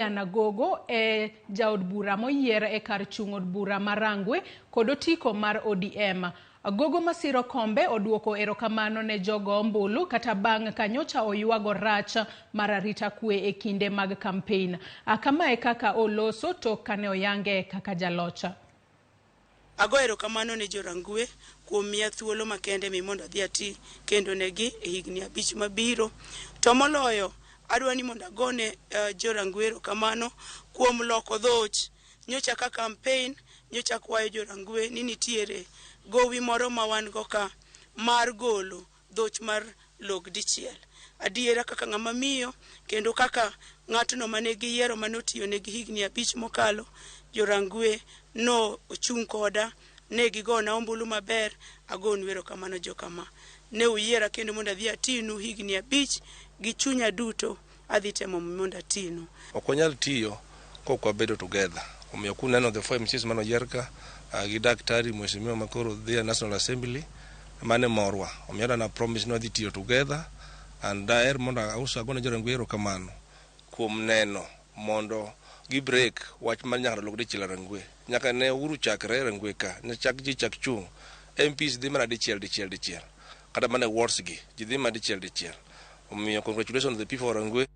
Lilian Gogo e jaod bura moyier e kar chung' od bura mar Rangwe kod otiko mar ODM. Gogo masiro kombe oduoko erokamano ne jogo ombulu kata bang' kanyocha oyuago rach mar arita kwe e kinde mag kampein. Kama e kaka oloso tok kane oyange kaka jalocha. Ago erokamano ne jo Rangwe kuom miya thuolo makende mondo adhi ati kendo negi e higni 5 mabiro. To moloyo adwani mondo agone jo Rangwe erokamano kuom loko dhoch. Nyocha ka campaign nyocha kwayo jo Rangwe ni nitiere gowi moro ma wan go ka mar golo dhoch mar log dichiel. Adiera kaka ng'ama miyo kendo kaka ng'atno manegi yiero manotiyo negi higni 5 mokalo, jo Rangwe no ochung' koda ne gigona ombulu maber. Agon erokamano jo kama ne uyiera kendo mondo adhi atinu higni 5 gi chunya duto adhi temo mondo atinu. Ok wanyal tiyo kok wabedo together. Omiyo kuneno the four MCs mano yierka gi daktari mheshimiwa makoro dhi National Assembly mane morwa. Omiyo na promise no adhi tiyo together and daer mondo ausa gone jo Rangwe erokamano kuom neno mondo gi break wach mar nyaka log dichiel Rangwe. Nyaka ne uru chakre Rangwe ka ne chak chung MPs dhi mana dichiel kata mana wards gi dhi mana dichiel. Omiyo congratulations to the people of Rangwe.